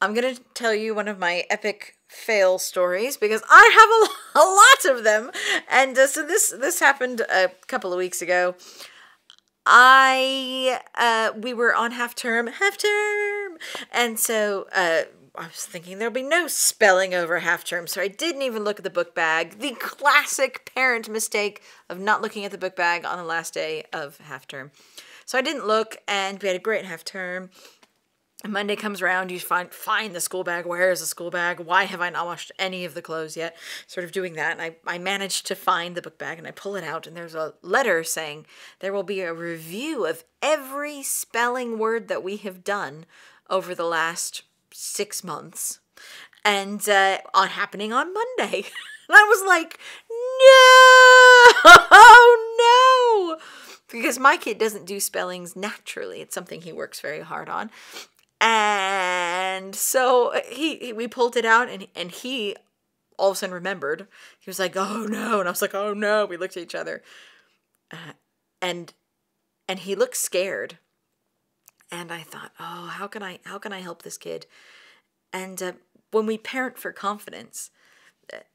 I'm going to tell you one of my epic fail stories because I have a lot of them. And so this happened a couple of weeks ago. We were on half term, and so I was thinking there'll be no spelling over half term, so I didn't even look at the book bag. The classic parent mistake of not looking at the book bag on the last day of half term. So I didn't look, and we had a great half term. And Monday comes around, you find the school bag. Where is the school bag? Why have I not washed any of the clothes yet? Sort of doing that. And I managed to find the book bag and I pull it out and there's a letter saying there will be a review of every spelling word that we have done over the last 6 months. And happening on Monday. And I was like, no! Because my kid doesn't do spellings naturally. It's something he works very hard on. And so we pulled it out and he all of a sudden remembered. He was like, oh no. And I was like, oh no. We looked at each other and he looked scared. And I thought, oh, how can I help this kid? And when we parent for confidence,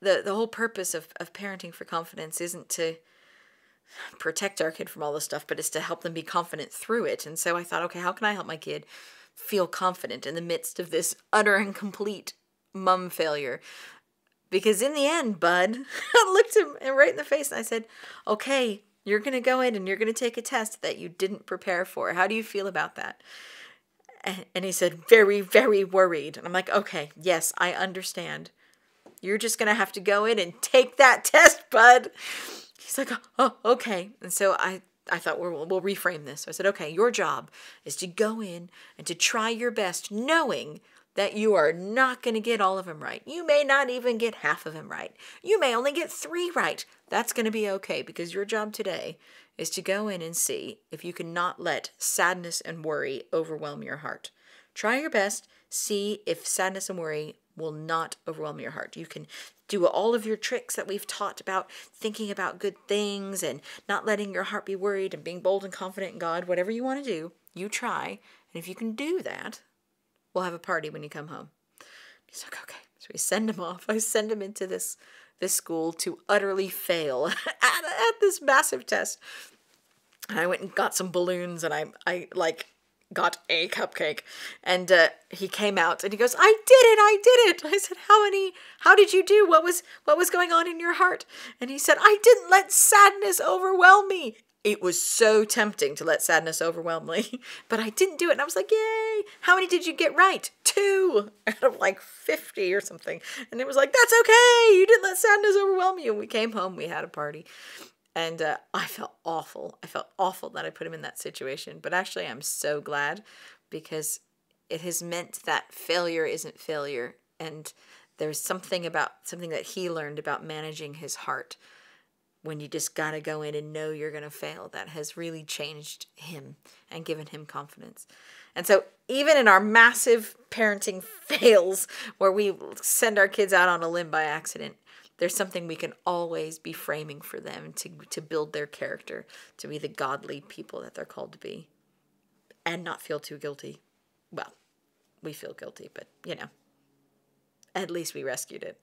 the whole purpose of parenting for confidence isn't to protect our kid from all this stuff, but it's to help them be confident through it. And so I thought, okay, how can I help my kid feel confident in the midst of this utter and complete mum failure? Because in the end, bud, I looked him right in the face and I said, okay, you're going to go in and you're going to take a test that you didn't prepare for. How do you feel about that? And he said, very, very worried. And I'm like, okay, yes, I understand. You're just going to have to go in and take that test, bud. He's like, oh, okay. And so I thought, we'll reframe this. So I said, okay, your job is to go in and to try your best, knowing that you are not going to get all of them right. You may not even get half of them right. You may only get 3 right. That's going to be okay, because your job today is to go in and see if you can not let sadness and worry overwhelm your heart. Try your best. See if sadness and worry will not overwhelm your heart. You can do all of your tricks that we've taught about thinking about good things and not letting your heart be worried and being bold and confident in God. Whatever you want to do, you try. And if you can do that, we'll have a party when you come home. He's like, okay. So we send him off. I send him into this school to utterly fail at this massive test. And I went and got some balloons and I got a cupcake, and he came out and he goes, I did it. I said, how did you do? What was going on in your heart? And he said, I didn't let sadness overwhelm me. It was so tempting to let sadness overwhelm me, but I didn't do it. And I was like, yay. How many did you get right? 2 out of like 50 or something. And it was like, that's okay. You didn't let sadness overwhelm you. And we came home, we had a party. And I felt awful. I felt awful that I put him in that situation. But actually, I'm so glad, because it has meant that failure isn't failure. And there's something that he learned about managing his heart when you just got to go in and know you're going to fail. That has really changed him and given him confidence. And so even in our massive parenting fails where we send our kids out on a limb by accident, there's something we can always be framing for them to build their character, to be the godly people that they're called to be, and not feel too guilty. Well, we feel guilty, but, at least we rescued it.